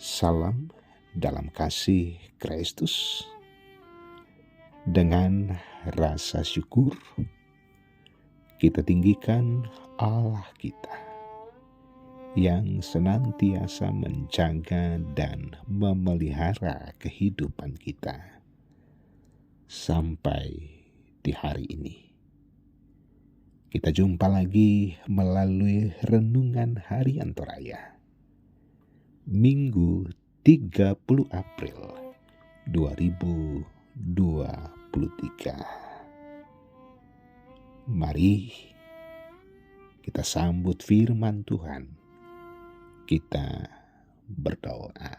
Salam dalam kasih Kristus. Dengan rasa syukur, kita tinggikan Allah kita yang senantiasa menjaga dan memelihara kehidupan kita sampai di hari ini. Kita jumpa lagi melalui renungan harian Toraya, Minggu 30 April 2023. Mari kita sambut firman Tuhan. Kita berdoa.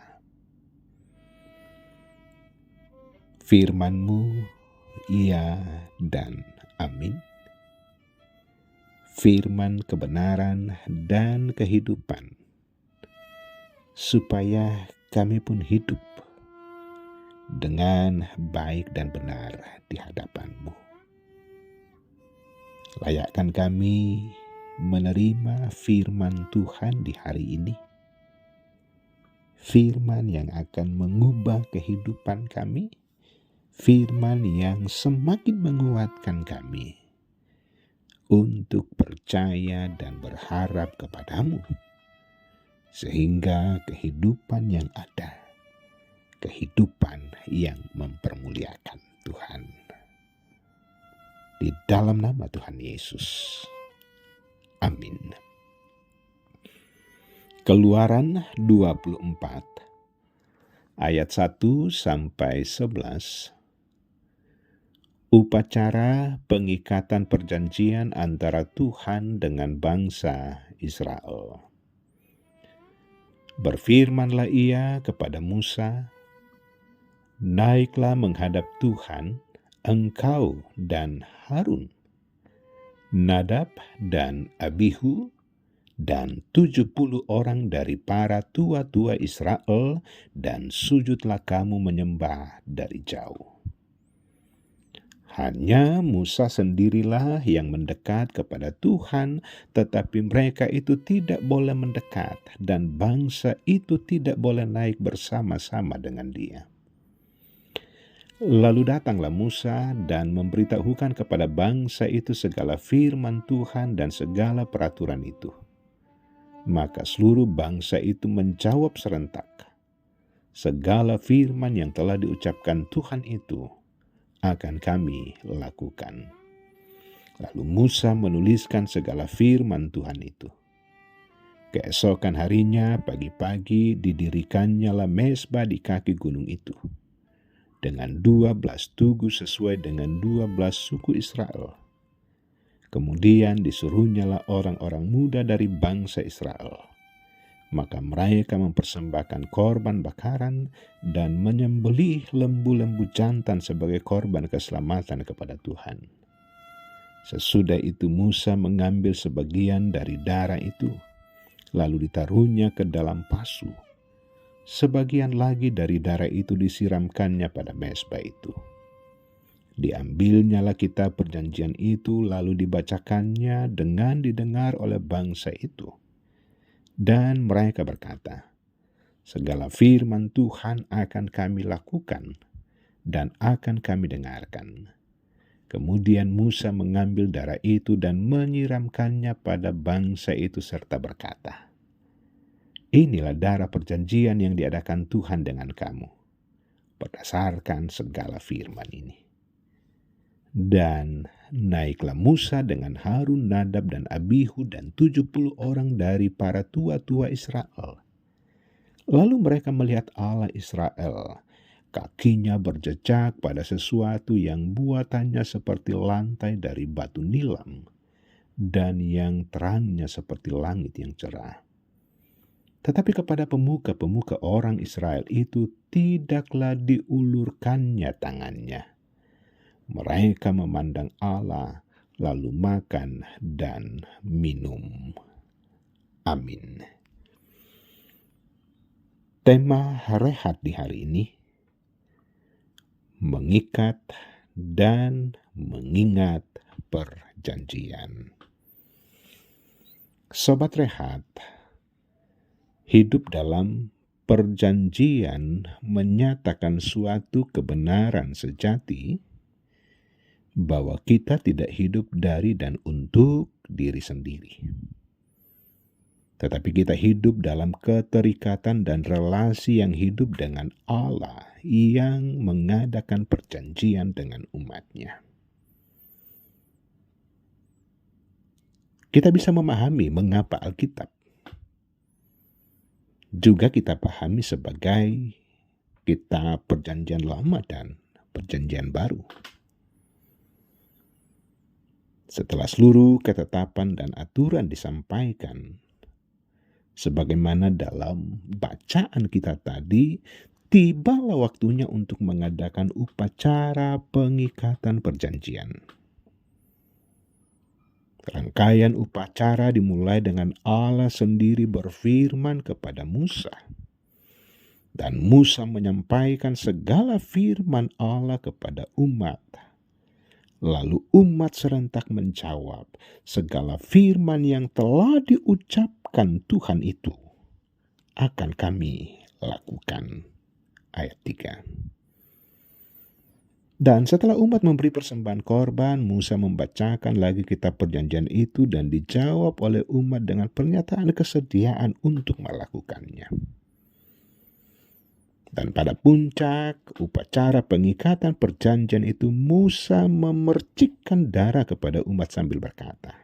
Firman-Mu ya dan amin. Firman kebenaran dan kehidupan, supaya kami pun hidup dengan baik dan benar di hadapan-Mu. Layakkan kami menerima firman Tuhan di hari ini, firman yang akan mengubah kehidupan kami, firman yang semakin menguatkan kami untuk percaya dan berharap kepada-Mu, sehingga kehidupan yang ada, kehidupan yang mempermuliakan Tuhan. Di dalam nama Tuhan Yesus. Amin. Keluaran 24 ayat 1 sampai 11. Upacara pengikatan perjanjian antara Tuhan dengan bangsa Israel. Berfirmanlah ia kepada Musa, "Naiklah menghadap Tuhan, engkau dan Harun, Nadab dan Abihu, dan 70 orang dari para tua-tua Israel, dan sujudlah kamu menyembah dari jauh." Hanya Musa sendirilah yang mendekat kepada Tuhan, tetapi mereka itu tidak boleh mendekat, dan bangsa itu tidak boleh naik bersama-sama dengan dia. Lalu datanglah Musa dan memberitahukan kepada bangsa itu segala firman Tuhan dan segala peraturan itu. Maka seluruh bangsa itu menjawab serentak, "Segala firman yang telah diucapkan Tuhan itu akan kami lakukan." Lalu Musa menuliskan segala firman Tuhan itu. Keesokan harinya pagi-pagi didirikannya mezbah di kaki gunung itu, dengan 12 tugu sesuai dengan 12 suku Israel. Kemudian disuruhnyalah orang-orang muda dari bangsa Israel. Maka mereka mempersembahkan korban bakaran dan menyembelih lembu-lembu jantan sebagai korban keselamatan kepada Tuhan. Sesudah itu Musa mengambil sebagian dari darah itu, lalu ditaruhnya ke dalam pasu. Sebagian lagi dari darah itu disiramkannya pada mezbah itu. Diambilnyalah kitab perjanjian itu, lalu dibacakannya dengan didengar oleh bangsa itu. Dan mereka berkata, "Segala firman Tuhan akan kami lakukan dan akan kami dengarkan." Kemudian Musa mengambil darah itu dan menyiramkannya pada bangsa itu serta berkata, "Inilah darah perjanjian yang diadakan Tuhan dengan kamu, berdasarkan segala firman ini." Dan naiklah Musa dengan Harun, Nadab dan Abihu dan 70 orang dari para tua-tua Israel. Lalu mereka melihat Allah Israel, kakinya berjejak pada sesuatu yang buatannya seperti lantai dari batu nilam, dan yang terangnya seperti langit yang cerah. Tetapi kepada pemuka-pemuka orang Israel itu tidaklah diulurkannya tangannya. Mereka memandang Allah, lalu makan dan minum. Amin. Tema rehat di hari ini, mengikat dan mengingat perjanjian. Sobat Rehat, hidup dalam Perjanjian menyatakan suatu kebenaran sejati bahwa kita tidak hidup dari dan untuk diri sendiri, tetapi kita hidup dalam keterikatan dan relasi yang hidup dengan Allah yang mengadakan perjanjian dengan umatnya. Kita bisa memahami mengapa Alkitab juga kita pahami sebagai kitab Perjanjian Lama dan Perjanjian Baru. Setelah seluruh ketetapan dan aturan disampaikan, sebagaimana dalam bacaan kita tadi, tibalah waktunya untuk mengadakan upacara pengikatan perjanjian. Rangkaian upacara dimulai dengan Allah sendiri berfirman kepada Musa. Dan Musa menyampaikan segala firman Allah kepada umat. Lalu umat serentak menjawab, segala firman yang telah diucapkan Tuhan itu akan kami lakukan. Ayat 3. Dan setelah umat memberi persembahan korban, Musa membacakan lagi kitab perjanjian itu dan dijawab oleh umat dengan pernyataan kesediaan untuk melakukannya. Dan pada puncak upacara pengikatan perjanjian itu, Musa memercikkan darah kepada umat sambil berkata,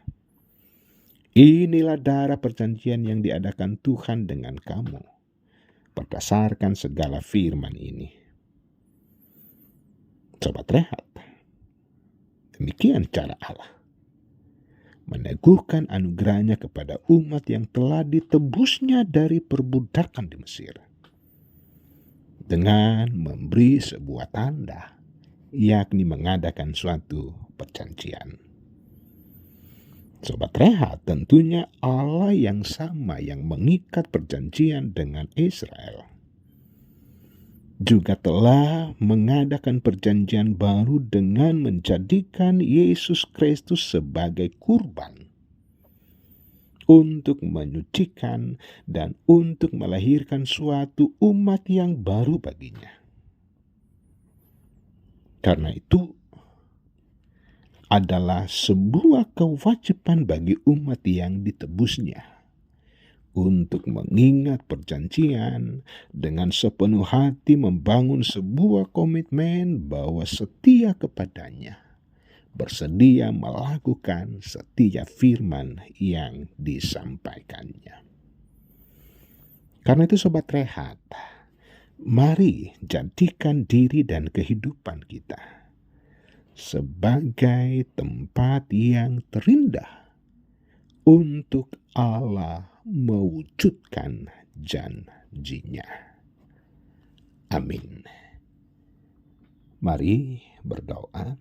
"Inilah darah perjanjian yang diadakan Tuhan dengan kamu, berdasarkan segala firman ini." Sobat Rehat, demikian cara Allah meneguhkan anugerahnya kepada umat yang telah ditebusnya dari perbudakan di Mesir, dengan memberi sebuah tanda, yakni mengadakan suatu perjanjian. Sobat Rehat, tentunya Allah yang sama yang mengikat perjanjian dengan Israel juga telah mengadakan perjanjian baru dengan menjadikan Yesus Kristus sebagai kurban untuk menyucikan dan untuk melahirkan suatu umat yang baru baginya. Karena itu adalah sebuah kewajiban bagi umat yang ditebusnya untuk mengingat perjanjian dengan sepenuh hati, membangun sebuah komitmen bahwa setia kepadanya, bersedia melakukan setiap firman yang disampaikannya. Karena itu Sobat Rehat, mari jadikan diri dan kehidupan kita sebagai tempat yang terindah untuk Allah mewujudkan janjinya. Amin. Mari berdoa.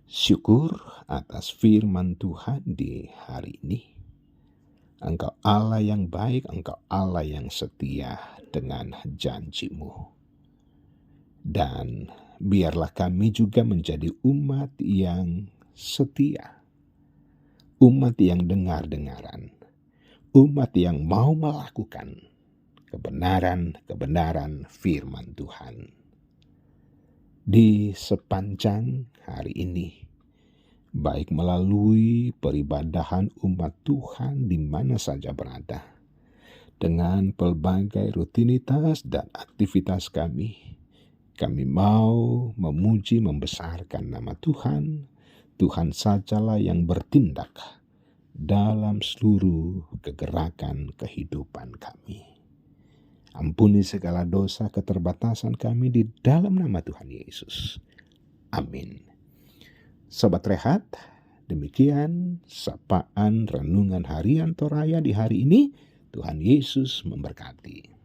Syukur atas firman Tuhan di hari ini. Engkau Allah yang baik, Engkau Allah yang setia dengan janjimu. Dan biarlah kami juga menjadi umat yang setia. Umat yang dengar-dengaran. Umat yang mau melakukan kebenaran-kebenaran firman Tuhan. Di sepanjang hari ini, baik melalui peribadahan umat Tuhan di mana saja berada, dengan pelbagai rutinitas dan aktivitas kami mau memuji membesarkan nama Tuhan. Tuhan sajalah yang bertindak dalam seluruh kegerakan kehidupan kami. Ampuni segala dosa keterbatasan kami di dalam nama Tuhan Yesus. Amin. Sobat Rehat, demikian sapaan renungan harian Toraya di hari ini. Tuhan Yesus memberkati.